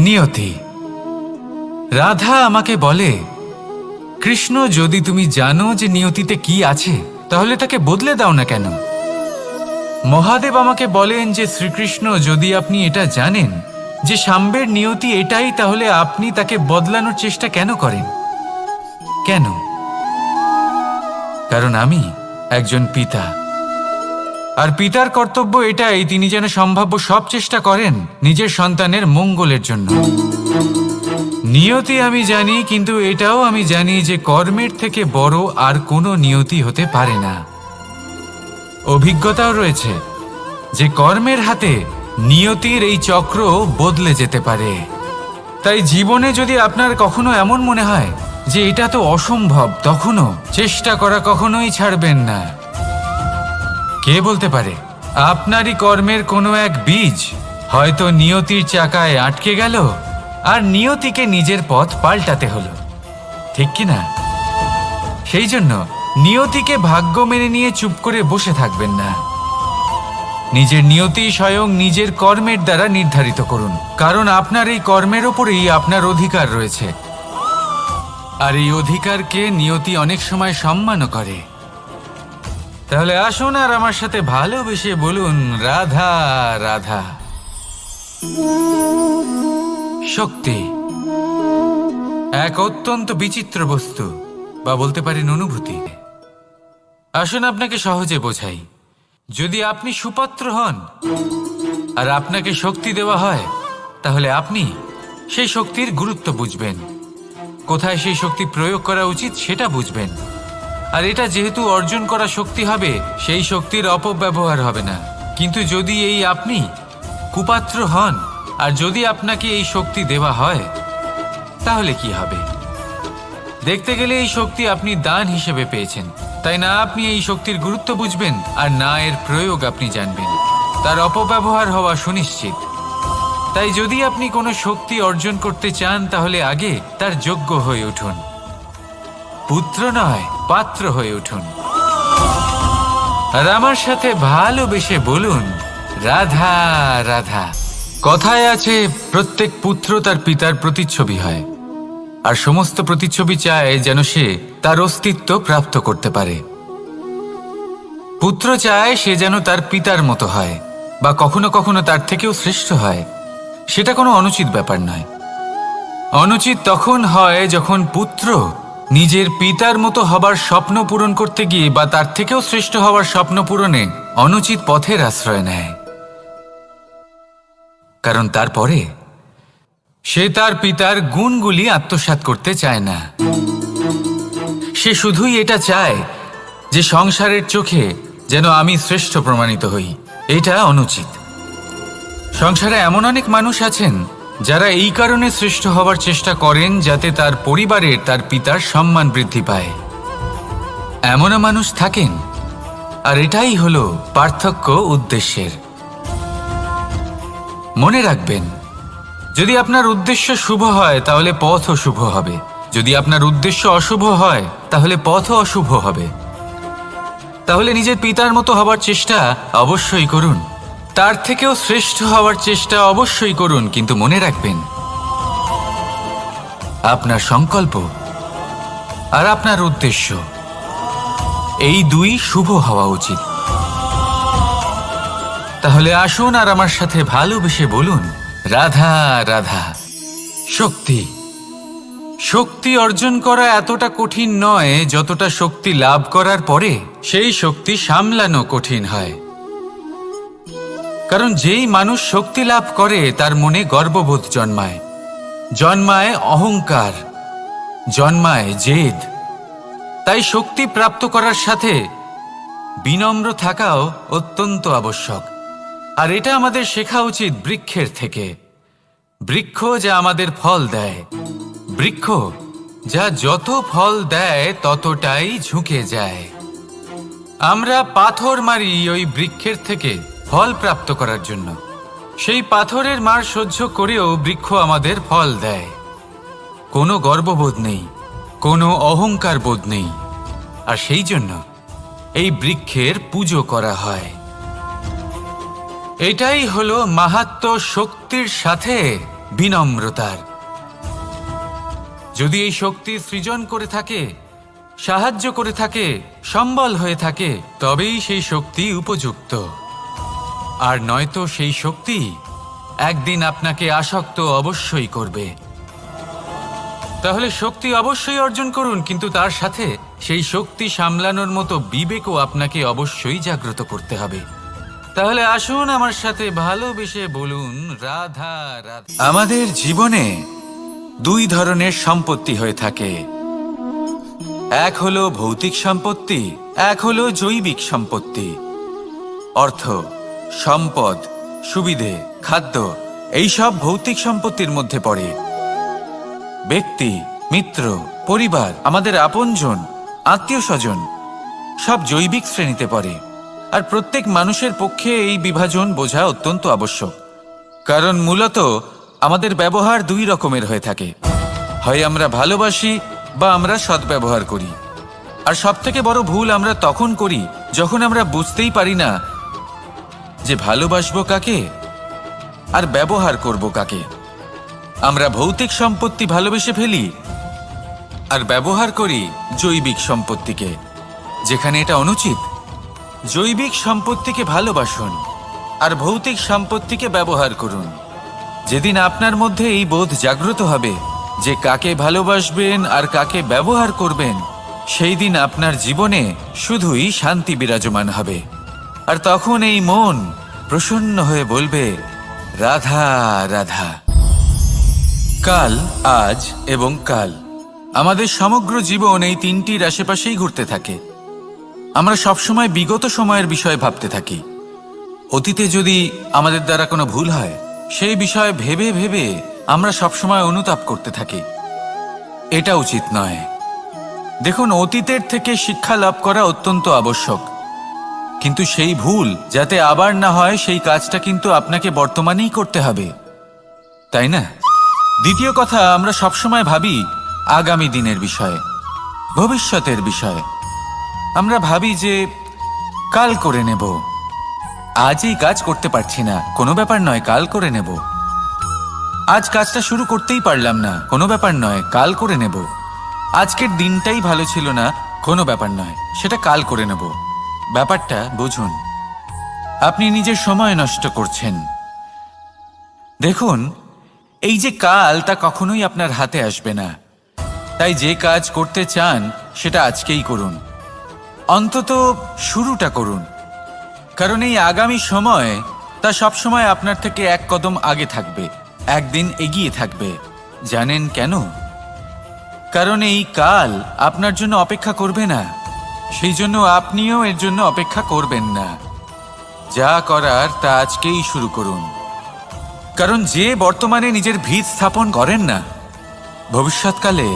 নিয়তি। রাধা আমাকে বলে, কৃষ্ণ, যদি তুমি জানো যে নিয়তিতে কি আছে তাহলে তাকে বদলে দাও না কেন? মহাদেব আমাকে বলেন যে শ্রীকৃষ্ণ, যদি আপনি এটা জানেন যে সাম্বের নিয়তি এটাই, তাহলে আপনি তাকে বদলানোর চেষ্টা কেন করেন? কেন? কারণ আমি একজন পিতা, আর পিতার কর্তব্য এটাই, তিনি যেন সম্ভাব্য সব চেষ্টা করেন নিজের সন্তানের মঙ্গলের জন্য। নিয়তি আমি জানি, কিন্তু এটাও আমি জানি যে কর্মের থেকে বড় আর কোনো নিয়তি হতে পারে না। অভিজ্ঞতাও রয়েছে যে কর্মের হাতে নিয়তির এই চক্র বদলে যেতে পারে। তাই জীবনে যদি আপনার কখনো এমন মনে হয় যে এটা তো অসম্ভব, তখনও চেষ্টা করা কখনোই ছাড়বেন না। কে বলতে পারে আপনারই কর্মের কোনো এক বীজ হয়তো নিয়তির চাকায় আটকে গেল আর নিয়তিকে নিজের পথ পাল্টাতে হলো, ঠিক কি না? সেই জন্য নিয়তিকে ভাগ্য মেনে নিয়ে চুপ করে বসে থাকবেন না। নিজের নিয়তি স্বয়ং নিজের কর্মের দ্বারা নির্ধারিত করুন, কারণ আপনার এই কর্মের ওপরেই আপনার অধিকার রয়েছে। আর এই অধিকারকে নিয়তি অনেক সময় সম্মানও করে। তাহলে আসুন আর আমার সাথে ভালোবেসে বলুন, রাধা রাধা। শক্তি এক অত্যন্ত বিচিত্র বস্তু, বা বলতে পারেন অনুভূতি। আসুন আপনাকে সহজে বোঝাই। যদি আপনি সুপাত্র হন আর আপনাকে শক্তি দেওয়া হয়, তাহলে আপনি সেই শক্তির গুরুত্ব বুঝবেন, কোথায় সেই শক্তি প্রয়োগ করা উচিত সেটা বুঝবেন। আর এটা যেহেতু অর্জন করা শক্তি হবে, সেই শক্তির অপব্যবহার হবে না। কিন্তু যদি এই আপনি কুপাত্র হন আর যদি আপনাকে এই শক্তি দেওয়া হয়, তাহলে কি হবে? দেখতে গেলে এই শক্তি আপনি দান হিসেবে পেয়েছেন, তাই না আপনি এই শক্তির গুরুত্ব বুঝবেন আর না এর প্রয়োগ আপনি জানবেন। তার অপব্যবহার হওয়া সুনিশ্চিত। তাই যদি আপনি কোনো শক্তি অর্জন করতে চান, তাহলে আগে তার যোগ্য হয়ে উঠুন। পুত্র নয়, পাত্র হয়ে উঠুন। আর আমার সাথে ভালোবেসে বলুন, রাধা রাধা। কথায় আছে, প্রত্যেক পুত্র তার পিতার প্রতিচ্ছবি হয়, আর সমস্ত প্রতিচ্ছবি চায় যেন সে তার অস্তিত্ব প্রাপ্ত করতে পারে। পুত্র চায় সে যেন তার পিতার মতো হয়, বা কখনো কখনো তার থেকেও শ্রেষ্ঠ হয়। সেটা কোনো অনুচিত ব্যাপার নয়। অনুচিত তখন হয় যখন পুত্র নিজের পিতার মতো হবার স্বপ্ন পূরণ করতে গিয়ে বা তার থেকেও শ্রেষ্ঠ হওয়ার স্বপ্ন পূরণে অনুচিত পথের আশ্রয় নেয়। কারণ তারপরে সে তার পিতার গুণগুলি আত্মসাৎ করতে চায় না। সে শুধুই এটা চায় যে সংসারের চোখে যেন আমি শ্রেষ্ঠ প্রমাণিত হই। এটা অনুচিত। সংসারে এমন অনেক মানুষ আছেন যারা এই কারণে শ্রেষ্ঠ হবার চেষ্টা করেন যাতে তার পরিবারের তার পিতার সম্মান বৃদ্ধি পায়। এমনও মানুষ থাকেন, আর এটাই হলো পার্থক্য উদ্দেশ্যের। মনে রাখবেন, যদি আপনার উদ্দেশ্য শুভ হয় তাহলে পথও শুভ হবে, যদি আপনার উদ্দেশ্য অশুভ হয় তাহলে পথও অশুভ হবে। তাহলে নিজের পিতার মতো হবার চেষ্টা অবশ্যই করুন, তার থেকেও শ্রেষ্ঠ হওয়ার চেষ্টা অবশ্যই করুন, কিন্তু মনে রাখবেন আপনার সংকল্প আর আপনার উদ্দেশ্য এই দুই শুভ হওয়া উচিত। তাহলে আসুন আর আমার সাথে ভালোবেসে বলুন, রাধা রাধা। শক্তি শক্তি অর্জন করা এতটা কঠিন নয় যতটা শক্তি লাভ করার পরে সেই শক্তি সামলানো কঠিন হয়। কারণ যেই মানুষ শক্তি লাভ করে তার মনে গর্ববোধ জন্মায়, জন্মায় অহংকার, জন্মায় জেদ। তাই শক্তি প্রাপ্ত করার সাথে বিনম্র থাকাও অত্যন্ত আবশ্যক। আর এটা আমাদের শেখা উচিত বৃক্ষের থেকে। বৃক্ষ যা আমাদের ফল দেয়, বৃক্ষ যা যত ফল দেয় ততটাই ঝুঁকে যায়। আমরা পাথর মারি ওই বৃক্ষের থেকে ফল প্রাপ্ত করার জন্য। সেই পাথরের মার সহ্য করেও বৃক্ষ আমাদের ফল দেয়। কোনো গর্ববোধ নেই, কোনো অহংকার বোধ নেই, আর সেই জন্য এই বৃক্ষের পুজো করা হয়। এটাই হলো মাহাত্ম্য শক্তির সাথে বিনম্রতার। যদি এই শক্তি সৃজন করে থাকে, সাহায্য করে থাকে, সম্বল হয়ে থাকে, তবেই সেই শক্তি উপযুক্ত। আর নয়তো সেই শক্তি একদিন আপনাকে আসক্ত অবশ্যই করবে। তাহলে শক্তি অবশ্যই অর্জন করুন, কিন্তু তার সাথে সেই শক্তি সামলানোর মতো বিবেকও আপনাকে অবশ্যই জাগ্রত করতে হবে। তাহলে আসুন আমার সাথে ভালোবেসে বলুন, রাধা রাধা। আমাদের জীবনে দুই ধরনের সম্পত্তি হয়ে থাকে, এক হলো ভৌতিক সম্পত্তি, এক হলো জৈবিক সম্পত্তি। অর্থ, সম্পদ, সুবিধে, খাদ্য, এইসব ভৌতিক সম্পত্তির মধ্যে পড়ে। ব্যক্তি, মিত্র, পরিবার, আমাদের আপনজন, আত্মীয় স্বজন সব জৈবিক শ্রেণীতে পড়ে। আর প্রত্যেক মানুষের পক্ষে এই বিভাজন বোঝা অত্যন্ত আবশ্যক, কারণ মূলত আমাদের ব্যবহার দুই রকমের হয়ে থাকে। হয় আমরা ভালোবাসি বা আমরা সদ্ব্যবহার করি। আর সবথেকে বড় ভুল আমরা তখন করি যখন আমরা বুঝতেই পারি না যে ভালোবাসবো কাকে আর ব্যবহার করব কাকে। আমরা ভৌতিক সম্পত্তি ভালোবেসে ফেলি আর ব্যবহার করি জৈবিক সম্পত্তিকে, যেখানে এটা অনুচিত। জৈবিক সম্পত্তিকে ভালোবাসুন আর ভৌতিক সম্পত্তিকে ব্যবহার করুন। যেদিন আপনার মধ্যে এই বোধ জাগ্রত হবে যে কাকে ভালোবাসবেন আর কাকে ব্যবহার করবেন, সেই দিন আপনার জীবনে শুধুই শান্তি বিরাজমান হবে। আর তখন এই মন প্রসন্ন হয়ে বলবে, রাধা রাধা। কাল, আজ এবং কাল, আমাদের সমগ্র জীবন এই তিনটির আশেপাশেই ঘুরতে থাকে। আমরা সবসময় বিগত সময়ের বিষয়ে ভাবতে থাকি। অতীতে যদি আমাদের দ্বারা কোনো ভুল হয়, সেই বিষয়ে ভেবে ভেবে আমরা সবসময় অনুতাপ করতে থাকি। এটা উচিত নয়। দেখুন, অতীতের থেকে শিক্ষা লাভ করা অত্যন্ত আবশ্যক, কিন্তু সেই ভুল যাতে আবার না হয় সেই কাজটা কিন্তু আপনাকে বর্তমানেই করতে হবে, তাই না? দ্বিতীয় কথা, আমরা সবসময় ভাবি আগামী দিনের বিষয়ে, ভবিষ্যতের বিষয়ে। আমরা ভাবি যে কাল করে নেব, আজ এই কাজ করতে পারছি না, কোনো ব্যাপার নয়, কাল করে নেব। আজ কাজটা শুরু করতেই পারলাম না, কোনো ব্যাপার নয়, কাল করে নেব। আজকের দিনটাই ভালো ছিল না, কোনো ব্যাপার নয়, সেটা কাল করে নেব। ব্যাপারটা বুঝুন, আপনি নিজের সময় নষ্ট করছেন। দেখুন, এই যে কাল, তা কখনোই আপনার হাতে আসবে না। তাই যে কাজ করতে চান সেটা আজকেই করুন, অন্তত শুরুটা করুন। কারণ এই আগামী সময় তা সবসময় আপনার থেকে এক কদম আগে থাকবে, একদিন এগিয়ে থাকবে। জানেন কেন? কারণ এই কাল আপনার জন্য অপেক্ষা করবে না, সেই জন্য আপনিও এর জন্য অপেক্ষা করবেন না। যা করার তা আজকেই শুরু করুন। কারণ যে বর্তমানে নিজের ভিত স্থাপন করেন না, ভবিষ্যৎকালে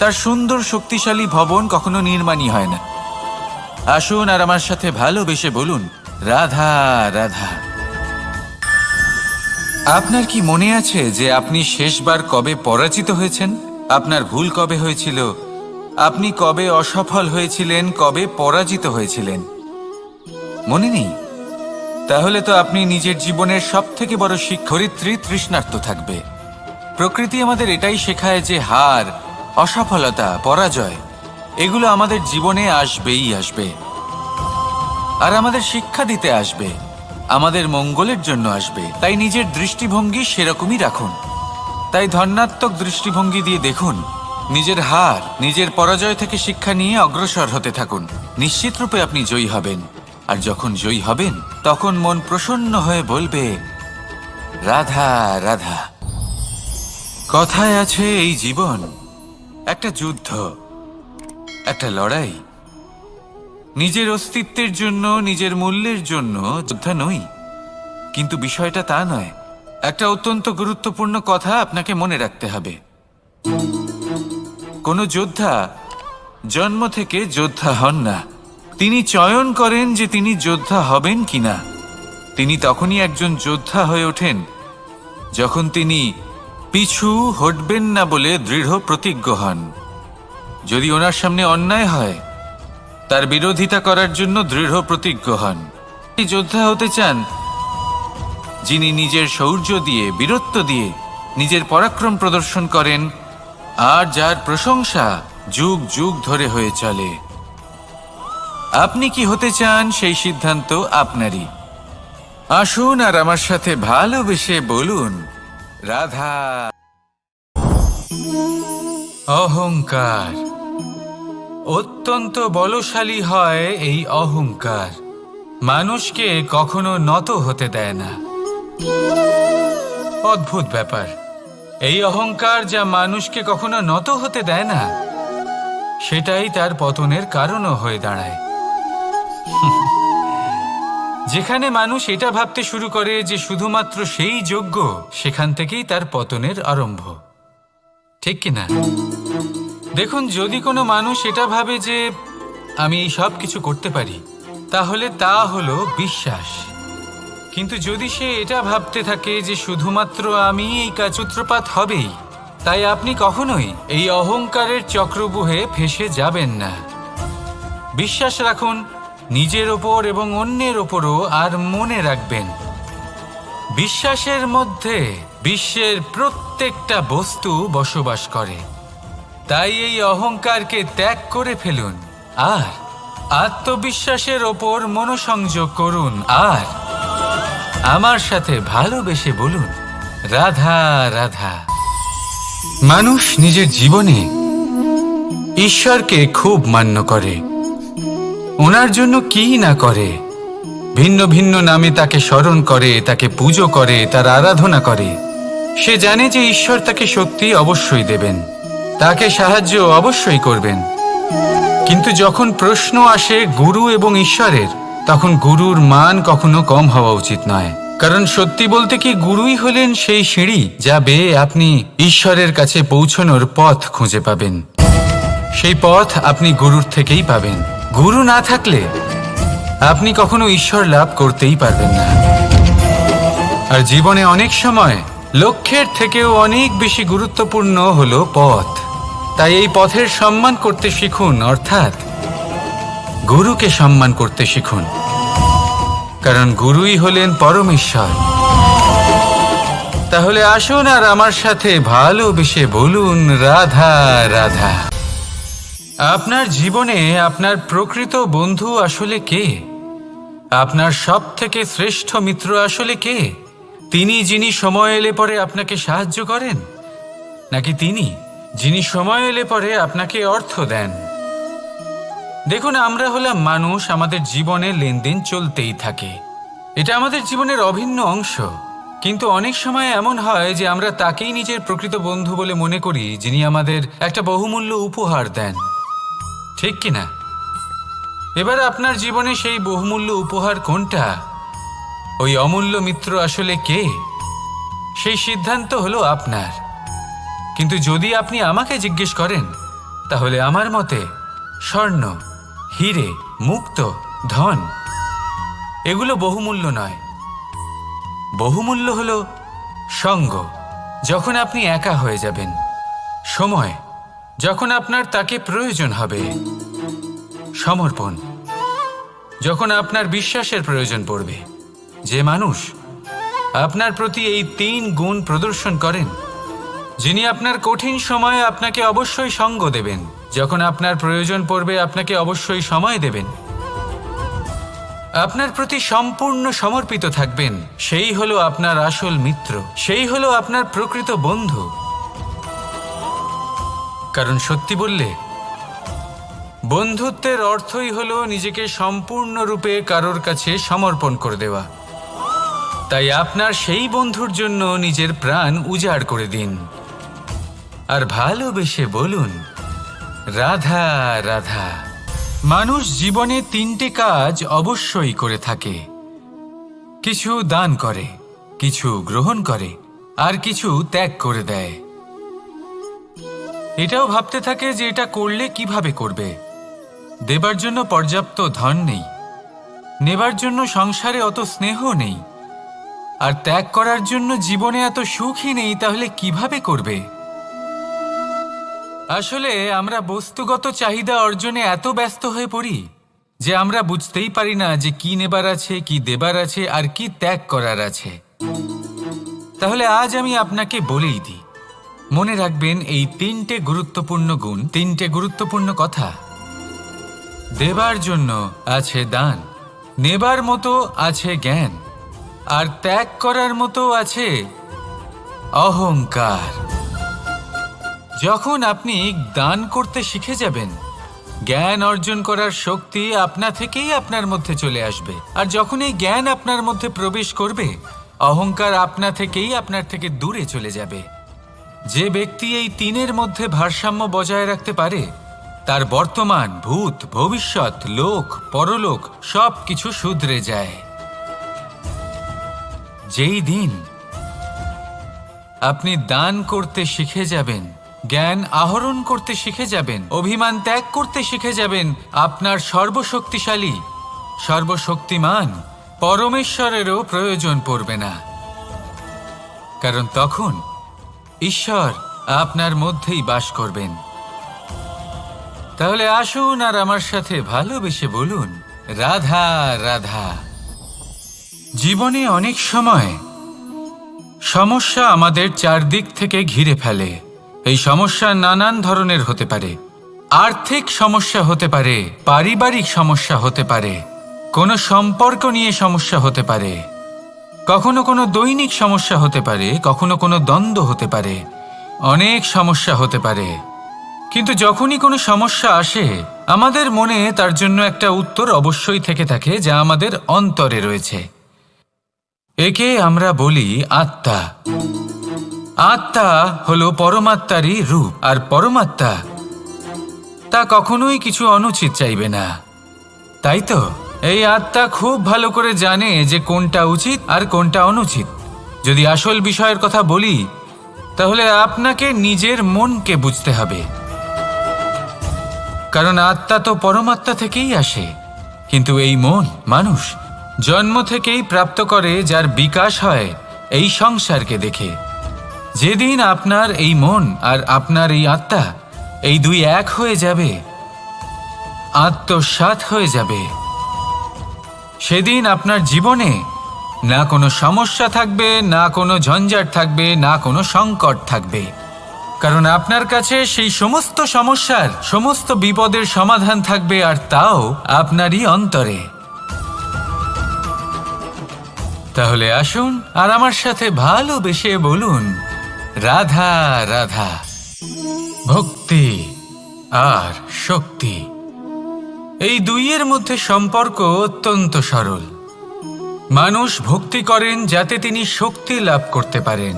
তার সুন্দর শক্তিশালী ভবন কখনো নির্মাণই হয় না। আসুন আর আমার সাথে ভালোবেসে বলুন, রাধা রাধা। আপনার কি মনে আছে যে আপনি শেষবার কবে পরাজিত হয়েছেন? আপনার ভুল কবে হয়েছিল? আপনি কবে অসফল হয়েছিলেন, কবে পরাজিত হয়েছিলেন? মনে নেই? তাহলে তো আপনি নিজের জীবনের সবথেকে বড় শিক্ষার্থী তৃষ্ণার্ত থাকবে। প্রকৃতি আমাদের এটাই শেখায় যে হার, অসফলতা, পরাজয় এগুলো আমাদের জীবনে আসবেই আসবে, আর আমাদের শিক্ষা দিতে আসবে, আমাদের মঙ্গলের জন্য আসবে। তাই নিজের দৃষ্টিভঙ্গি সেরকমই রাখুন। তাই ধনাত্মক দৃষ্টিভঙ্গি দিয়ে দেখুন, নিজের হার, নিজের পরাজয় থেকে শিক্ষা নিয়ে অগ্রসর হতে থাকুন। নিশ্চিত রূপে আপনি জয়ী হবেন। আর যখন জয়ী হবেন, তখন মন প্রসন্ন হয়ে বলবে, রাধা রাধা। কথায় আছে, এই জীবন একটা যুদ্ধ, একটা লড়াই। নিজের অস্তিত্বের জন্য, নিজের মূল্যের জন্য যোদ্ধা নই, কিন্তু বিষয়টা তা নয়। একটা অত্যন্ত গুরুত্বপূর্ণ কথা আপনাকে মনে রাখতে হবে। কোনো যোদ্ধা জন্ম থেকে যোদ্ধা হন না, তিনি চয়ন করেন যে তিনি যোদ্ধা হবেন কিনা। তিনি তখনই একজন যোদ্ধা হয়ে ওঠেন যখন তিনি পিছু হটবেন না বলে দৃঢ় প্রতিজ্ঞ হন। যদি ওনার সামনে অন্যায় হয়, তার বিরোধিতা করার জন্য দৃঢ় প্রতিজ্ঞ হন। যোদ্ধা হতে চান যিনি নিজের শৌর্য দিয়ে, বীরত্ব দিয়ে নিজের পরাক্রম প্রদর্শন করেন আর যার প্রশংসা যুগ যুগ ধরে হয়ে চলে। আপনি কি হতে চান সেই সিদ্ধান্ত আপনারই। আসুন আর আমার সাথে ভালোবেসে বলুন, রাধা। অহংকার অত্যন্ত বলশালী হয়। এই অহংকার মানুষকে কখনো নত হতে দেয় না। অদ্ভুত ব্যাপার, এই অহংকার যা মানুষকে কখনো নত হতে দেয় না, সেটাই তার পতনের কারণও হয়ে দাঁড়ায়। যেখানে মানুষ এটা ভাবতে শুরু করে যে শুধুমাত্র সেই যোগ্য, সেখান থেকেই তার পতনের আরম্ভ, ঠিক কিনা? দেখুন, যদি কোনো মানুষ এটা ভাবে যে আমি এই সব কিছু করতে পারি, তাহলে তা হলো বিশ্বাস। কিন্তু যদি সে এটা ভাবতে থাকে যে শুধুমাত্র আমি এই কাজ সূত্রপাত হবেই, তাই আপনি কখনোই এই অহংকারের চক্রব্যূহে ফেঁসে যাবেন না। বিশ্বাস রাখুন নিজের ওপর এবং অন্যের ওপরও। আর মনে রাখবেন, বিশ্বাসের মধ্যে বিশ্বের প্রত্যেকটা বস্তু বসবাস করে। তাই এই অহংকারকে ত্যাগ করে ফেলুন আর আত্মবিশ্বাসের ওপর মনোসংযোগ করুন। আর আমার সাথে ভালোবেসে বলুন, রাধা রাধা। মানুষ নিজের জীবনে ঈশ্বরকে খুব মান্য করে, ওনার জন্য কি না করে। ভিন্ন ভিন্ন নামে তাকে স্মরণ করে, তাকে পুজো করে, তার আরাধনা করে। সে জানে যে ঈশ্বর তাকে শক্তি অবশ্যই দেবেন, তাকে সাহায্য অবশ্যই করবেন। কিন্তু যখন প্রশ্ন আসে গুরু এবং ঈশ্বরের, তখন গুরুর মান কখনো কম হওয়া উচিত নয়। কারণ সত্যি বলতে কি, গুরুই হলেন সেই সিঁড়ি যা বেয়ে আপনি ঈশ্বরের কাছে পৌঁছানোর পথ খুঁজে পাবেন। সেই পথ আপনি গুরুর থেকেই পাবেন। গুরু না থাকলে আপনি কখনো ঈশ্বর লাভ করতেই পারবেন না। আর জীবনে অনেক সময় লক্ষ্যের থেকেও অনেক বেশি গুরুত্বপূর্ণ হলো পথ। তাই এই পথের সম্মান করতে শিখুন, অর্থাৎ গুরুকে সম্মান করতে শিখুন। কারণ গুরুই হলেন পরমেশ্বর। তাহলে আসুন আর আমার সাথে ভালোবেসে বলুন, রাধা রাধা। আপনার জীবনে আপনার প্রকৃত বন্ধু আসলে কে? আপনার সব থেকে শ্রেষ্ঠ মিত্র আসলে কে? তিনি যিনি সময় এলে পরে আপনাকে সাহায্য করেন, নাকি তিনি যিনি সময় এলে পরে আপনাকে অর্থ দেন? দেখুন, আমরা হলাম মানুষ, আমাদের জীবনে লেনদেন চলতেই থাকে। এটা আমাদের জীবনের অভিন্ন অংশ। কিন্তু অনেক সময় এমন হয় যে আমরা তাকেই নিজের প্রকৃত বন্ধু বলে মনে করি, যিনি আমাদের একটা বহুমূল্য উপহার দেন, ঠিক কিনা? এবার আপনার জীবনে সেই বহুমূল্য উপহার কোনটা, ওই অমূল্য মিত্র আসলে কে, সেই সিদ্ধান্ত হলো আপনার। কিন্তু যদি আপনি আমাকে জিজ্ঞেস করেন, তাহলে আমার মতে স্বর্ণ, হিরে, মুক্ত, ধন এগুলো বহুমূল্য নয়। বহুমূল্য হলো সঙ্গ, যখন আপনি একা হয়ে যাবেন; সময়, যখন আপনার তাকে প্রয়োজন হবে; সমর্পণ, যখন আপনার বিশ্বাসের প্রয়োজন পড়বে। যে মানুষ আপনার প্রতি এই 3 গুণ প্রদর্শন করেন, যিনি আপনার কঠিন সময়ে আপনাকে অবশ্যই সঙ্গ দেবেন, যখন আপনার প্রয়োজন পড়বে আপনাকে অবশ্যই সময় দেবেন, আপনার প্রতি সম্পূর্ণ সমর্পিত থাকবেন, সেই হলো আপনার আসল মিত্র, সেই হলো আপনার প্রকৃত বন্ধু। কারণ সত্যি বললে, বন্ধুত্বের অর্থই হলো নিজেকে সম্পূর্ণরূপে কারোর কাছে সমর্পণ করে দেওয়া। তাই আপনার সেই বন্ধুর জন্য নিজের প্রাণ উজাড় করে দিন আর ভালোবেসে বলুন, রাধা রাধা। মানুষ জীবনে 3টে কাজ অবশ্যই করে থাকে: কিছু দান করে, কিছু গ্রহণ করে, আর কিছু ত্যাগ করে দেয়। এটাও ভাবতে থাকে যে এটা করলে কিভাবে করবে। দেবার জন্য পর্যাপ্ত ধন নেই, নেবার জন্য সংসারে অত স্নেহ নেই, আর ত্যাগ করার জন্য জীবনে এত সুখই নেই, তাহলে কিভাবে করবে? আসলে আমরা বস্তুগত চাহিদা অর্জনে এত ব্যস্ত হয়ে পড়ি যে আমরা বুঝতেই পারি না যে কি নেবার আছে, কি দেবার আছে, আর কি ত্যাগ করার আছে। তাহলে আজ আমি আপনাকে বলেই দিই, মনে রাখবেন এই তিনটে গুরুত্বপূর্ণ গুণ, তিনটে গুরুত্বপূর্ণ কথা। দেবার জন্য আছে দান, নেবার মতো আছে জ্ঞান, আর ত্যাগ করার মতো আছে অহংকার। যখন আপনি দান করতে শিখে যাবেন, জ্ঞান অর্জন করার শক্তি আপনা থেকেই আপনার মধ্যে চলে আসবে। আর যখন এই জ্ঞান আপনার মধ্যে প্রবেশ করবে, অহংকার আপনা থেকেই আপনার থেকে দূরে চলে যাবে। যে ব্যক্তি এই তিনের মধ্যে ভারসাম্য বজায় রাখতে পারে, তার বর্তমান, ভূত, ভবিষ্যৎ, লোক, পরলোক সব কিছু শুধরে যায়। যেই দিন আপনি দান করতে শিখে যাবেন, জ্ঞান আহরণ করতে শিখে যাবেন, অভিমান ত্যাগ করতে শিখে যাবেন, আপনার সর্বশক্তিশালী, সর্বশক্তিমান পরমেশ্বরেরও প্রয়োজন পড়বে না। কারণ তখন ঈশ্বর আপনার মধ্যেই বাস করবেন। তাহলে আসুন আর আমার সাথে ভালোবেসে বলুন, রাধা রাধা। জীবনে অনেক সময় সমস্যা আমাদের চারদিক থেকে ঘিরে ফেলে। এই সমস্যা নানান ধরনের হতে পারে। আর্থিক সমস্যা হতে পারে, পারিবারিক সমস্যা হতে পারে, কোনো সম্পর্ক নিয়ে সমস্যা হতে পারে, কখনো কোনো দৈনিক সমস্যা হতে পারে, কখনো কোনো দ্বন্দ্ব হতে পারে, অনেক সমস্যা হতে পারে। কিন্তু যখনই কোনো সমস্যা আসে, আমাদের মনে তার জন্য একটা উত্তর অবশ্যই থেকে থাকে, যা আমাদের অন্তরে রয়েছে। একে আমরা বলি আত্মা। আত্মা হলো পরমাত্মারই রূপ, আর পরমাত্মা তা কখনোই কিছু অনুচিত চাইবে না, তাই তো? এই আত্মা খুব ভালো করে জানে যে কোনটা উচিত আর কোনটা অনুচিত। যদি আসল বিষয়ের কথা বলি, তাহলে আপনাকে নিজের মনকে বুঝতে হবে। কারণ আত্মা তো পরমাত্মা থেকেই আসে, কিন্তু এই মন মানুষ জন্ম থেকেই প্রাপ্ত করে, যার বিকাশ হয় এই সংসারকে দেখে। যেদিন আপনার এই মন আর আপনার এই আত্মা, এই দুই এক হয়ে যাবে, আত্মসাৎ হয়ে যাবে, সেদিন আপনার জীবনে না কোনো সমস্যা থাকবে, না কোনো ঝঞ্ঝাট থাকবে, না কোনো সংকট থাকবে। কারণ আপনার কাছে সেই সমস্ত সমস্যার, সমস্ত বিপদের সমাধান থাকবে, আর তাও আপনারই অন্তরে। তাহলে আসুন আর আমার সাথে ভালোবেসে বলুন, রাধা রাধা। ভক্তি আর শক্তি, এই দুইয়ের মধ্যে সম্পর্ক অত্যন্ত সরল। মানুষ ভক্তি করেন যাতে তিনি শক্তি লাভ করতে পারেন,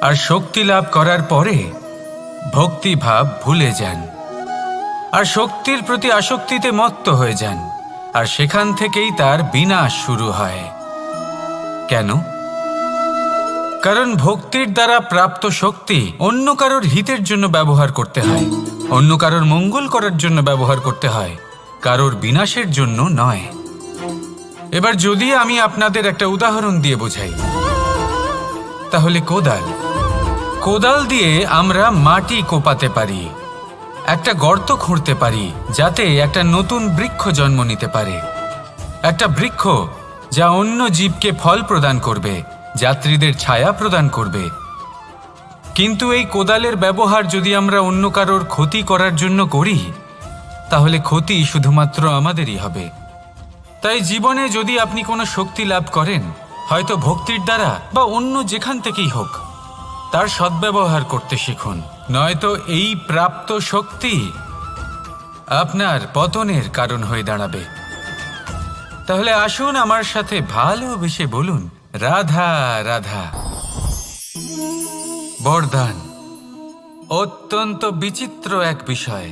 আর শক্তি লাভ করার পরে ভক্তিভাব ভুলে যান, আর শক্তির প্রতি আসক্তিতে মত্ত হয়ে যান, আর সেখান থেকেই তার বিনাশ শুরু হয়। কেন? কারণ ভক্তির দ্বারা প্রাপ্ত শক্তি অন্য কারোর হিতের জন্য ব্যবহার করতে হয়, অন্য কারোর মঙ্গল করার জন্য ব্যবহার করতে হয়, কারোর বিনাশের জন্য নয়। এবার যদি আমি আপনাদের একটা উদাহরণ দিয়ে বোঝাই, তাহলে কোদাল দিয়ে আমরা মাটি কোপাতে পারি, একটা গর্ত খুঁড়তে পারি, যাতে একটা নতুন বৃক্ষ জন্ম নিতে পারে, একটা বৃক্ষ যা অন্য জীবকে ফল প্রদান করবে, যাত্রীদের ছায়া প্রদান করবে। কিন্তু এই কোদালের ব্যবহার যদি আমরা অন্য কারোর ক্ষতি করার জন্য করি, তাহলে ক্ষতি শুধুমাত্র আমাদেরই হবে। তাই জীবনে যদি আপনি কোনো শক্তি লাভ করেন, হয়তো ভক্তির দ্বারা বা অন্য যেখান থেকেই হোক, তার সদ্ব্যবহার করতে শিখুন, নয়তো এই প্রাপ্ত শক্তি আপনার পতনের কারণ হয়ে দাঁড়াবে। তাহলে আসুন আমার সাথে ভালোবেসে বলুন, রাধা রাধা। বরদান অত্যন্ত বিচিত্র এক বিষয়,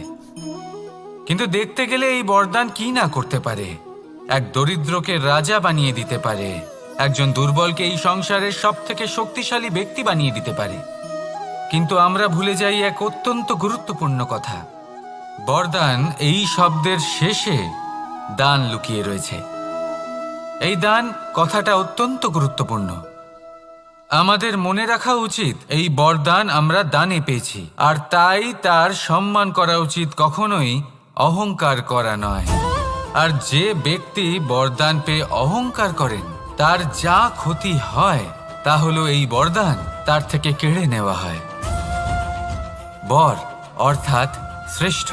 কিন্তু দেখতে গেলে এই বরদান কি না করতে পারে। এক দরিদ্রকে রাজা বানিয়ে দিতে পারে, একজন দুর্বলকে এই সংসারের সব থেকে শক্তিশালী ব্যক্তি বানিয়ে দিতে পারে। কিন্তু আমরা ভুলে যাই এক অত্যন্ত গুরুত্বপূর্ণ কথা, বরদান এই শব্দের শেষে দান লুকিয়ে রয়েছে। এই দান কথাটা অত্যন্ত গুরুত্বপূর্ণ। আমাদের মনে রাখা উচিত এই বরদান আমরা দানে পেয়েছি, আর তাই তার সম্মান করা উচিত, কখনোই অহংকার করা নয়। আর যে ব্যক্তি বরদান পেয়ে অহংকার করেন, তার যা ক্ষতি হয় তা হলো এই বরদান তার থেকে কেড়ে নেওয়া হয়। বর অর্থাৎ শ্রেষ্ঠ,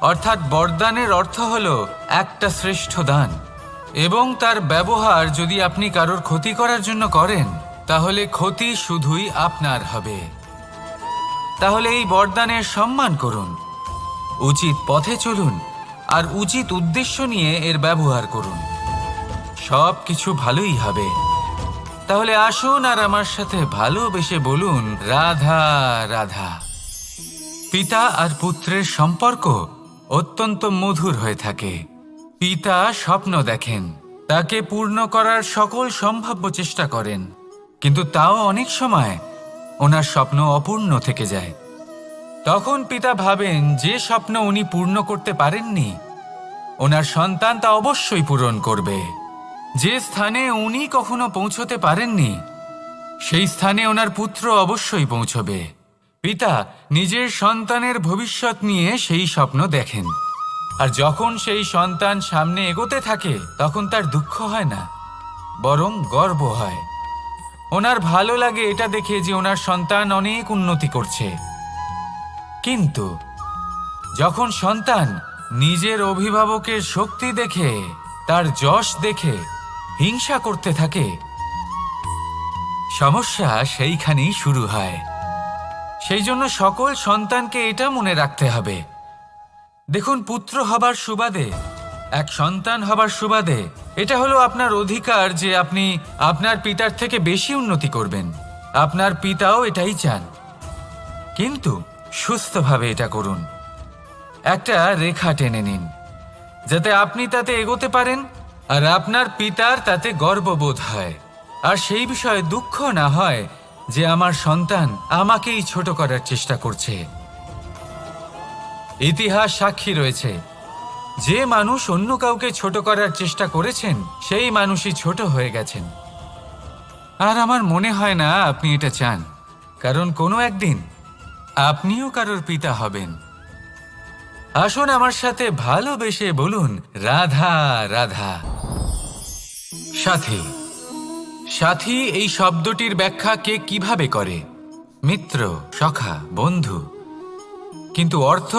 অর্থাৎ বরদানের অর্থ হলো একটা শ্রেষ্ঠ দান, এবং তার ব্যবহার যদি আপনি কারোর ক্ষতি করার জন্য করেন তাহলে ক্ষতি শুধুই আপনার হবে। তাহলে এই বরদানের সম্মান করুন, উচিত পথে চলুন আর উচিত উদ্দেশ্য নিয়ে এর ব্যবহার করুন, সব কিছু ভালোই হবে। তাহলে আসুন আর আমার সাথে ভালোবেসে বলুন, রাধা রাধা। পিতা আর পুত্রের সম্পর্ক অত্যন্ত মধুর হয়ে থাকে। পিতা স্বপ্ন দেখেন, তাকে পূর্ণ করার সকল সম্ভাব্য চেষ্টা করেন, কিন্তু তাও অনেক সময় ওনার স্বপ্ন অপূর্ণ থেকে যায়। তখন পিতা ভাবেন যে স্বপ্ন উনি পূর্ণ করতে পারেননি, ওনার সন্তান তা অবশ্যই পূরণ করবে। যে স্থানে উনি কখনো পৌঁছতে পারেননি, সেই স্থানে ওনার পুত্র অবশ্যই পৌঁছবে। পিতা নিজের সন্তানের ভবিষ্যৎ নিয়ে সেই স্বপ্ন দেখেন, আর যখন সেই সন্তান সামনে এগোতে থাকে তখন তার দুঃখ হয় না, বরং গর্ব হয়। ওনার ভালো লাগে এটা দেখে যে ওনার সন্তান অনেক উন্নতি করছে। কিন্তু যখন সন্তান নিজের অভিভাবকের শক্তি দেখে, তার যশ দেখে হিংসা করতে থাকে, সমস্যা সেইখানেই শুরু হয়। সেই জন্য সকল সন্তানকে এটা মনে রাখতে হবে, দেখুন, পুত্র হবার সুবাদে, এক সন্তান হবার সুবাদে এটা হলো আপনার অধিকার যে আপনি আপনার পিতার থেকে বেশি উন্নতি করবেন। আপনার পিতাও এটাই চান, কিন্তু সুস্থভাবে এটা করুন। একটা রেখা টেনে নিন যাতে আপনি তাতে এগোতে পারেন আর আপনার পিতার তাতে গর্ববোধ হয়, আর সেই বিষয়ে দুঃখ না হয় যে আমার সন্তান আমাকেই ছোট করার চেষ্টা করছে। ইতিহাস সাক্ষী রয়েছে, যে মানুষ অন্য কাউকে ছোট করার চেষ্টা করেছেন সেই মানুষই ছোট হয়ে গেছেন। আর আমার মনে হয় না আপনি এটা চান, কারণ কোনো একদিন আপনিও কারোর পিতা হবেন। আসুন আমার সাথে ভালোবেসে বলুন, রাধা রাধা। সাথী। সাথী এই শব্দটির ব্যাখ্যা কে কিভাবে করে? মিত্র, সখা, বন্ধু, কিন্তু অর্থ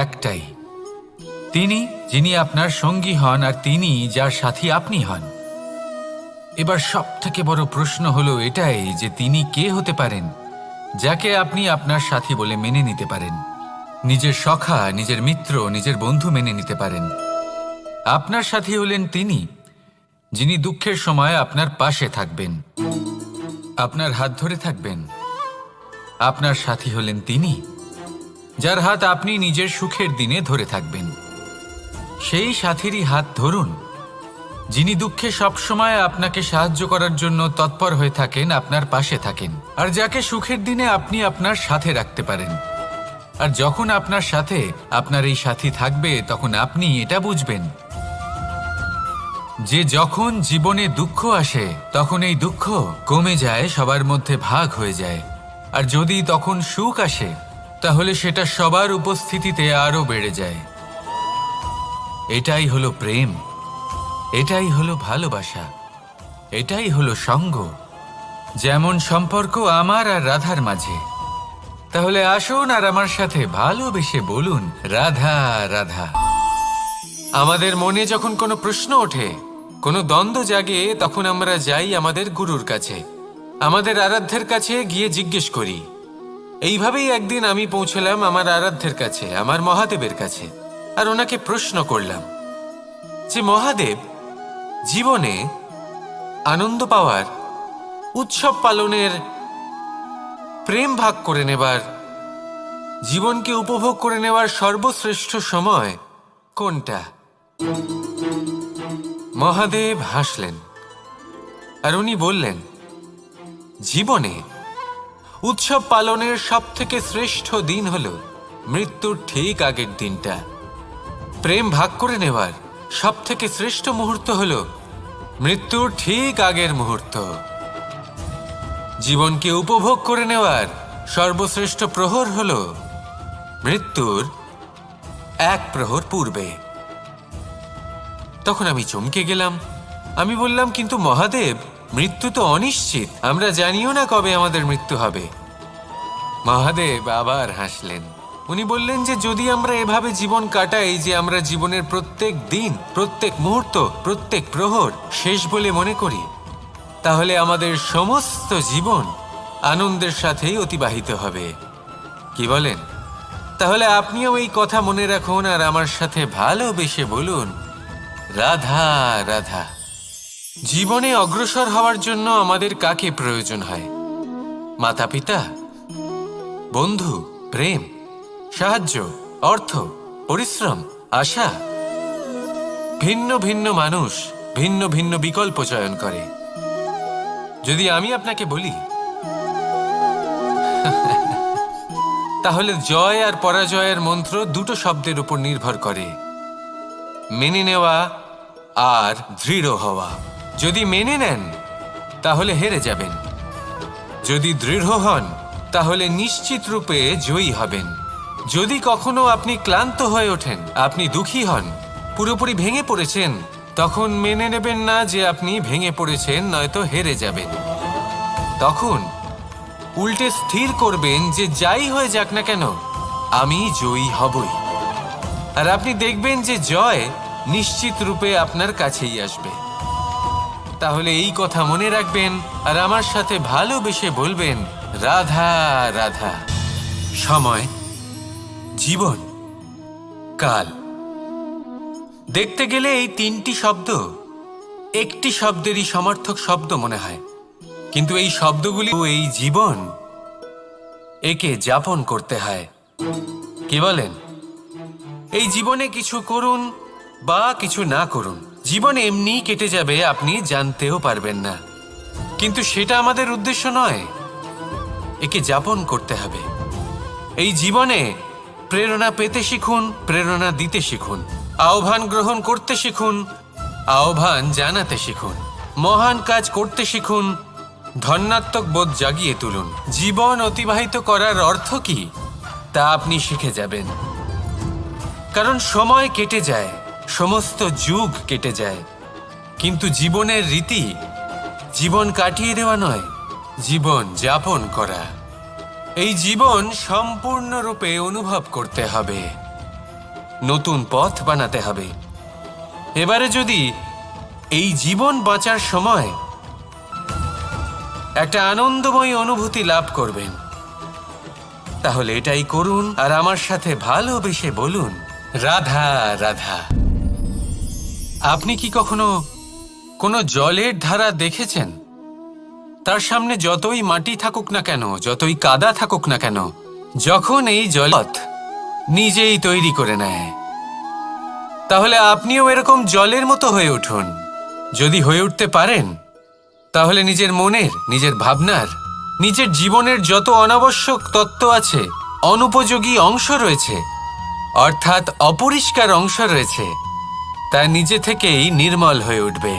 একটাই। তিনি যিনি আপনার সঙ্গী হন আর তিনি যার সাথী আপনি হন। এবার সব থেকে বড় প্রশ্ন হলো এটাই যে তিনি কে হতে পারেন যাকে আপনি আপনার সাথী বলে মেনে নিতে পারেন, নিজের সখা, নিজের মিত্র, নিজের বন্ধু মেনে নিতে পারেন। আপনার সাথী হলেন তিনি যিনি দুঃখের সময় আপনার পাশে থাকবেন, আপনার হাত ধরে থাকবেন। আপনার সাথী হলেন তিনি যার হাত আপনি নিজের সুখের দিনে ধরে থাকবেন। সেই সাথীরই হাত ধরুন যিনি দুঃখে সবসময় আপনাকে সাহায্য করার জন্য তৎপর হয়ে থাকেন, আপনার পাশে থাকেন, আর যাকে সুখের দিনে আপনি আপনার সাথে রাখতে পারেন। আর যখন আপনার সাথে আপনার এই সাথী থাকবে তখন আপনি এটা বুঝবেন যে যখন জীবনে দুঃখ আসে তখন এই দুঃখ কমে যায়, সবার মধ্যে ভাগ হয়ে যায়। আর যদি তখন সুখ আসে তাহলে সেটা সবার উপস্থিতিতে আরো বেড়ে যায়। এটাই হলো প্রেম, এটাই হলো ভালোবাসা, এটাই হলো সঙ্গ, যেমন সম্পর্ক আমার আর রাধার মাঝে। তাহলে আসুন আর আমার সাথে ভালোবেসে বলুন, রাধা রাধা। আমাদের মনে যখন কোনো প্রশ্ন ওঠে, কোনো দ্বন্দ্ব জাগে, তখন আমরা যাই আমাদের গুরুর কাছে, আমাদের আরাধ্যের কাছে গিয়ে জিজ্ঞেস করি। এইভাবেই একদিন আমি পৌঁছলাম আমার আরাধ্যের কাছে, আমার মহাদেবের কাছে, আর ওনাকে প্রশ্ন করলাম যে মহাদেব, জীবনে আনন্দ পাওয়ার, উৎসব পালনের, প্রেম ভাগ করে নেবার, জীবনকে উপভোগ করে নেওয়ার সর্বশ্রেষ্ঠ সময় কোনটা? মহাদেব হাসলেন আর উনি বললেন, জীবনে উৎসব পালনের সব থেকে শ্রেষ্ঠ দিন হলো মৃত্যুর ঠিক আগের দিনটা। প্রেম ভাগ করে নেওয়ার সব থেকে শ্রেষ্ঠ মুহূর্ত হলো মৃত্যুর ঠিক আগের মুহূর্ত। জীবনকে উপভোগ করে নেওয়ার সর্বশ্রেষ্ঠ প্রহর হলো মৃত্যুর এক প্রহর পূর্বে। তখন আমি চমকে গেলাম। আমি বললাম, কিন্তু মহাদেব, মৃত্যু তো অনিশ্চিত, আমরা জানিও না কবে আমাদের মৃত্যু হবে। মহাদেব আবার হাসলেন। উনি বললেন যে যদি আমরা এভাবে জীবন কাটাই যে আমরা জীবনের প্রত্যেক দিন, প্রত্যেক মুহূর্ত, প্রত্যেক প্রহর শেষ বলে মনে করি, তাহলে আমাদের সমস্ত জীবন আনন্দের সাথেই অতিবাহিত হবে। কি বলেন? তাহলে আপনিও এই কথা মনে রাখুন আর আমার সাথে ভালোবেসে বলুন, রাধা রাধা। জীবনে অগ্রসর হওয়ার জন্য আমাদের কাকে প্রয়োজন হয়? মাতা পিতা, বন্ধু, প্রেম, সাহায্য, অর্থ, পরিশ্রম, আশা। ভিন্ন ভিন্ন মানুষ ভিন্ন ভিন্ন বিকল্প চয়ন করে। যদি আমি আপনাকে বলি তাহলে জয় আর পরাজয়ের মন্ত্র দুটো শব্দের উপর নির্ভর করে, মেনে নেওয়া আর দৃঢ় হওয়া। যদি মেনে নেন তাহলে হেরে যাবেন, যদি দৃঢ় হন তাহলে নিশ্চিত রূপে জয়ী হবেন। যদি কখনো আপনি ক্লান্ত হয়ে ওঠেন, আপনি দুঃখী হন, পুরোপুরি ভেঙে পড়েছেন, তখন মেনে নেবেন না যে আপনি ভেঙে পড়েছেন, নয়তো হেরে যাবেন। তখন উল্টে স্থির করবেন যে যাই হয়ে যাক না কেন আমি জয়ী হবই। আর আপনি দেখবেন যে জয় নিশ্চিত রূপে আপনার কাছেই আসবে। তাহলে এই কথা মনে রাখবেন আর আমার সাথে ভালোবেসে বলবেন, রাধা রাধা। সময়, জীবন, কাল। দেখতে গেলে এই তিনটি শব্দ একটি শব্দেরই সমার্থক শব্দ মনে হয়, কিন্তু এই শব্দগুলি এই জীবন, একে যাপন করতে হয়। কি বলেন? এই জীবনে কিছু করুন বা কিছু না করুন, জীবন এমনি কেটে যাবে, আপনি জানতেও পারবেন না। কিন্তু সেটা আমাদের উদ্দেশ্য নয়, একে যাপন করতে হবে। এই জীবনে প্রেরণা পেতে শিখুন, প্রেরণা দিতে শিখুন, আহ্বান গ্রহণ করতে শিখুন, আহ্বান জানাতে শিখুন, মহান কাজ করতে শিখুন, ধন্যাত্মক বোধ জাগিয়ে তুলুন। জীবন অতিবাহিত করার অর্থ কি তা আপনি শিখে যাবেন। কারণ সময় কেটে যায়, সমস্ত যুগ কেটে যায়, কিন্তু জীবনের রীতি জীবন কাটিয়ে দেওয়া নয়, জীবন যাপন করা। এই জীবন সম্পূর্ণরূপে অনুভব করতে হবে, নতুন পথ বানাতে হবে। এবারে যদি এই জীবন বাঁচার সময় একটা আনন্দময় অনুভূতি লাভ করবেন, তাহলে এটাই করুন আর আমার সাথে ভালোবেসে বলুন, রাধা রাধা। আপনি কি কখনো কোনো জলের ধারা দেখেছেন? তার সামনে যতই মাটি থাকুক না কেন, যতই কাদা থাকুক না কেন, যখন এই জলপথ নিজেই তৈরি করে নেয়, তাহলে আপনিও এরকম জলের মতো হয়ে উঠুন। যদি হয়ে উঠতে পারেন, তাহলে নিজের মনের, নিজের ভাবনার, নিজের জীবনের যত অনাবশ্যক তত্ত্ব আছে, অনুপযোগী অংশ রয়েছে, অর্থাৎ অপরিষ্কার অংশ রয়েছে, তা নিজে থেকেই নির্মল হয়ে উঠবে।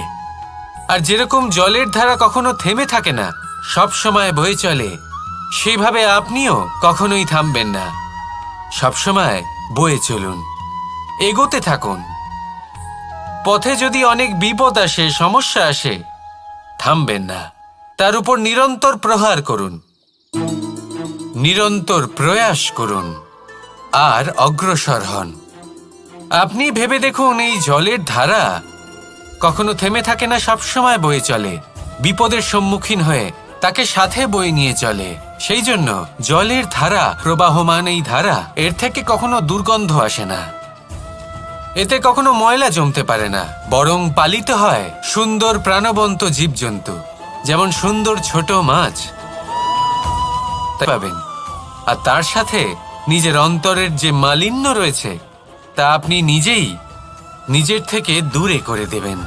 আর যেরকম জলের ধারা কখনো থেমে থাকে না, সব সময় বয়ে চলে, সেইভাবে আপনিও কখনোই থামবেন না, সবসময় বয়ে চলুন, এগোতে থাকুন। পথে যদি অনেক বিপদ আসে, সমস্যা আসে, থামবেন না, তার উপর নিরন্তর প্রহার করুন, নিরন্তর প্রয়াস করুন আর অগ্রসর হন। আপনি ভেবে দেখুন, এই জলের ধারা কখনো থেমে থাকে না, সবসময় বয়ে চলে, বিপদের সম্মুখীন হয়ে তাকে সাথে বয়ে নিয়ে চলে। সেই জন্য জলের ধারা, প্রবাহমান এই ধারা, এর থেকে কখনো দুর্গন্ধ আসে না, এতে কখনো ময়লা জমতে পারে না, বরং পালিত হয় সুন্দর প্রাণবন্ত জীবজন্তু, যেমন সুন্দর ছোট মাছ পাবেন। আর তার সাথে নিজের অন্তরের যে মালিন্য রয়েছে, তা আপনি নিজেই নিজের থেকে দূরে করে দেবেন।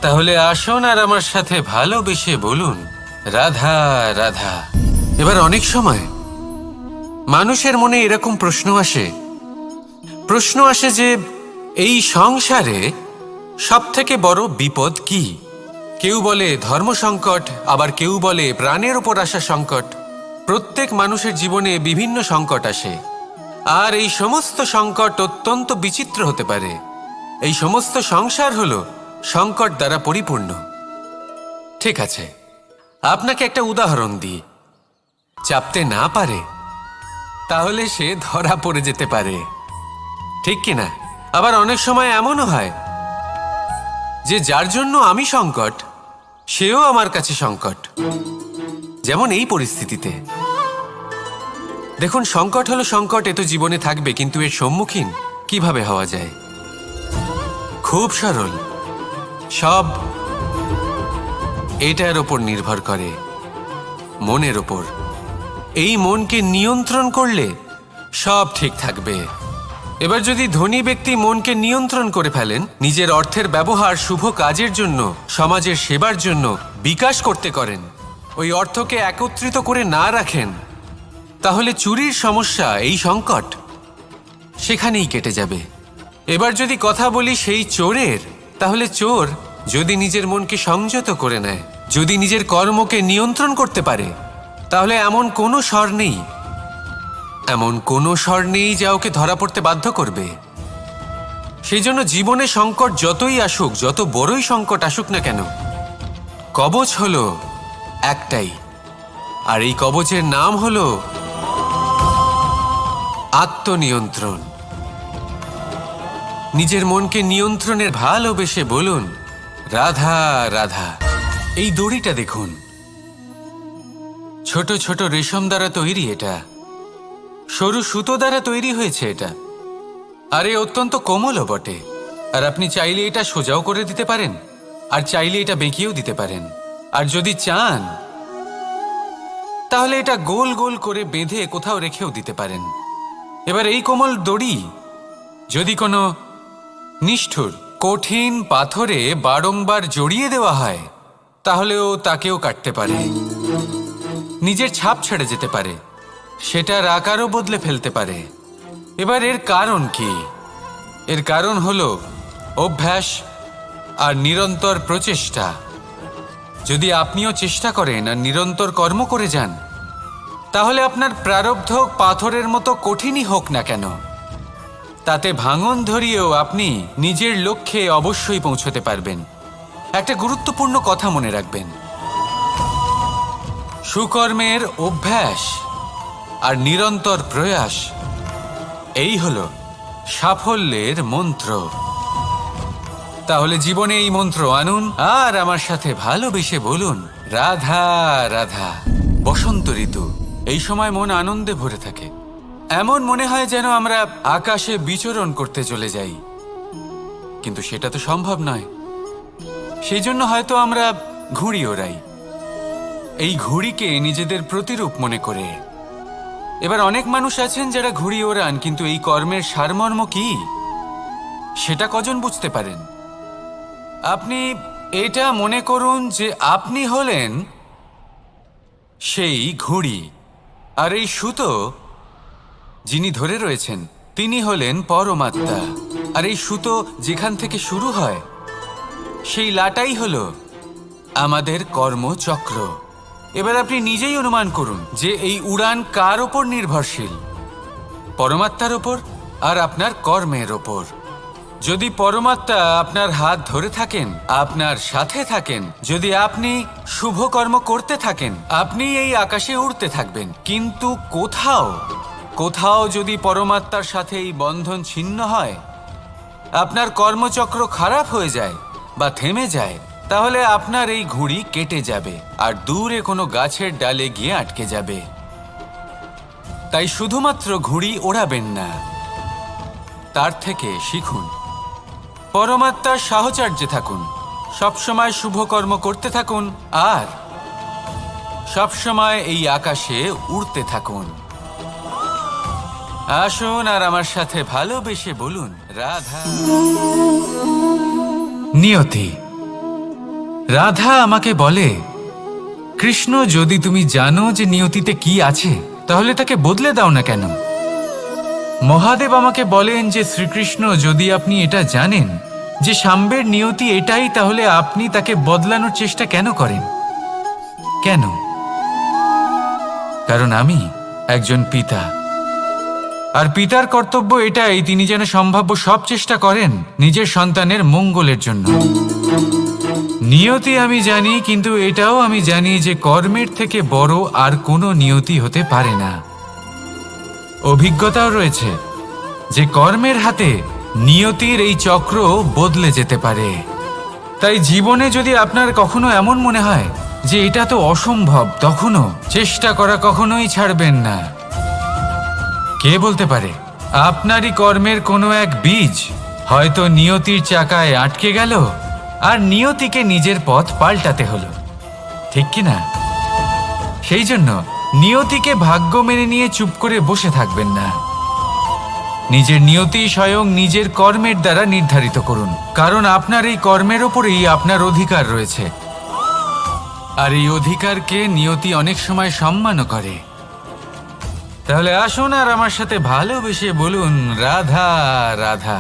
তাহলে আসুন আর আমার সাথে ভালোবেসে বলুন, রাধা রাধা। এবার অনেক সময় মানুষের মনে এরকম প্রশ্ন আসে যে এই সংসারে সবথেকে বড় বিপদ কি? কেউ বলে ধর্ম সংকট, আবার কেউ বলে প্রাণের উপর আসা সংকট। প্রত্যেক মানুষের জীবনে বিভিন্ন সংকট আসে, আর এই সমস্ত সংকট অত্যন্ত বিচিত্র হতে পারে। এই সমস্ত সংসার হলো সংকট দ্বারা পরিপূর্ণ। ঠিক আছে, আপনাকে একটা উদাহরণ দিই। চাপতে না পারে তাহলে সে ধরা পড়ে যেতে পারে, ঠিক কিনা? আবার অনেক সময় এমনও হয় যে যার জন্য আমি সংকট, সেও আমার কাছে সংকট। যেমন এই পরিস্থিতিতে দেখুন, সংকট হলো সংকট, এ তো জীবনে থাকবে, কিন্তু এর সম্মুখীন কিভাবে হওয়া যায়? খুব সরল। সব এটার ওপর নির্ভর করে, মনের ওপর। এই মনকে নিয়ন্ত্রণ করলে সব ঠিক থাকবে। এবার যদি ধনী ব্যক্তি মনকে নিয়ন্ত্রণ করে ফেলেন, নিজের অর্থের ব্যবহার শুভ কাজের জন্য, সমাজের সেবার জন্য বিকাশ করতে করেন, ওই অর্থকে একত্রিত করে না রাখেন, তাহলে চুরির সমস্যা, এই সংকট সেখানেই কেটে যাবে। এবার যদি কথা বলি সেই চোরের, তাহলে চোর যদি নিজের মনকে সংযত করে নেয়, যদি নিজের কর্মকে নিয়ন্ত্রণ করতে পারে, তাহলে এমন কোনো স্বর নেই, এমন কোনো স্বর নেই যা ওকে ধরা পড়তে বাধ্য করবে। সেই জন্য জীবনে সংকট যতই আসুক, যত বড়ই সংকট আসুক না কেন, কবচ হলো একটাই, আর এই কবচের নাম হলো আত্মনিয়ন্ত্রণ। নিজের মনকে নিয়ন্ত্রণের ভালোবেসে বলুন, রাধা রাধা। এই দড়িটা দেখুন, ছোট ছোট রেশম দ্বারা তৈরি, এটা সরু সুতো দ্বারা তৈরি হয়েছে এটা, আর এ অত্যন্ত কোমলও বটে। আর আপনি চাইলে এটা সোজাও করে দিতে পারেন, আর চাইলে এটা বেঁকিয়েও দিতে পারেন, আর যদি চান তাহলে এটা গোল গোল করে বেঁধে কোথাও রেখেও দিতে পারেন। এবার এই কোমল দড়ি যদি কোনো নিষ্ঠুর কঠিন পাথরে বারংবার জড়িয়ে দেওয়া হয়, তাহলেও তাকেও কাটতে পারে, নিজের ছাপ ছেড়ে যেতে পারে, সেটার আকারও বদলে ফেলতে পারে। এবার এর কারণ কি? এর কারণ হলো অভ্যাস আর নিরন্তর প্রচেষ্টা। যদি আপনিও চেষ্টা করেন আর নিরন্তর কর্ম করে যান, তাহলে আপনার প্রারব্ধ পাথরের মতো কঠিনই হোক না কেন, তাতে ভাঙন ধরিয়েও আপনি নিজের লক্ষ্যে অবশ্যই পৌঁছতে পারবেন। একটা গুরুত্বপূর্ণ কথা মনে রাখবেন, সুকর্মের অভ্যাস আর নিরন্তর প্রয়াস, এই হলো সাফল্যের মন্ত্র। তাহলে জীবনে এই মন্ত্র আনুন আর আমার সাথে ভালোবেসে বলুন, রাধা রাধা। বসন্ত ঋতু, এই সময় মন আনন্দে ভরে থাকে, এমন মনে হয় যেন আমরা আকাশে বিচরণ করতে চলে যাই, কিন্তু সেটা তো সম্ভব নয়। সেই জন্য হয়তো আমরা ঘুড়ি ওড়াই, এই ঘুড়িকে নিজেদের প্রতিরূপ মনে করে। এবার অনেক মানুষ আছেন যারা ঘুড়ি ওড়ান, কিন্তু এই কর্মের সারমর্ম কি সেটা কজন বুঝতে পারেন? আপনি এটা মনে করুন যে আপনি হলেন সেই ঘুড়ি, আর এই সুতো যিনি ধরে রয়েছেন তিনি হলেন পরমাত্মা, আর এই সুতো যেখান থেকে শুরু হয় সেই লাটাই হলো আমাদের কর্মচক্র। এবার আপনি নিজেই অনুমান করুন যে এই উড়ান কার ওপর নির্ভরশীল, পরমাত্মার ওপর আর আপনার কর্মের ওপর। যদি পরমাত্মা আপনার হাত ধরে থাকেন, আপনার সাথে থাকেন, যদি আপনি শুভ কর্ম করতে থাকেন, আপনি এই আকাশে উড়তে থাকবেন। কিন্তু কোথাও কোথাও যদি পরমাত্মার সাথে এই বন্ধন ছিন্ন হয়, আপনার কর্মচক্র খারাপ হয়ে যায় বা থেমে যায়, তাহলে আপনার এই ঘুড়ি কেটে যাবে আর দূরে কোনো গাছের ডালে গিয়ে আটকে যাবে। তাই শুধুমাত্র ঘুড়ি ওড়াবেন না, তার থেকে শিখুন, পরমাত্মার সাহচর্যে থাকুন, সবসময় শুভ কর্ম করতে থাকুন আর সবসময় এই আকাশে উড়তে থাকুন। আসুন আর আমার সাথে ভালোবেসে বলুন, রাধা। নিয়তি। রাধা আমাকে বলে, কৃষ্ণ, যদি তুমি জানো যে নিয়তিতে কি আছে, তাহলে তাকে বদলে দাও না কেন? মহাদেব আমাকে বলেন যে শ্রীকৃষ্ণ, যদি আপনি এটা জানেন যে সাম্বের নিয়তি এটাই, তাহলে আপনি তাকে বদলানোর চেষ্টা কেন করেন? কেন? কারণ আমি একজন পিতা, আর পিতার কর্তব্য এটাই, তিনি যেন সম্ভাব্য সব চেষ্টা করেন নিজের সন্তানের মঙ্গলের জন্য। নিয়তি আমি জানি, কিন্তু এটাও আমি জানি যে কর্মের থেকে বড় আর কোনো নিয়তি হতে পারে না। অভিজ্ঞতাও রয়েছে যে কর্মের হাতে নিয়তির এই চক্র বদলে যেতে পারে। তাই জীবনে যদি আপনার কখনো এমন মনে হয় যে এটা তো অসম্ভব, তখনও চেষ্টা করা কখনোই ছাড়বেন না। কে বলতে পারে আপনারই কর্মের কোনো এক বীজ হয়তো নিয়তির চাকায় আটকে গেল আর নিয়তিকে নিজের পথ পাল্টাতে হলো, ঠিক কি না? সেই জন্য নিয়তিকে ভাগ্য মেনে নিয়ে চুপ করে বসে থাকবেন না। নিজের নিয়তি স্বয়ং নিজের কর্মের দ্বারা নির্ধারিত করুন, কারণ আপনার এই কর্মের ওপরেই আপনার অধিকার রয়েছে। আর এই অধিকারকে নিয়তি অনেক সময় সম্মানও করে। তাহলে আসুন আর আমার সাথে ভালোবেসে বলুন রাধা রাধা।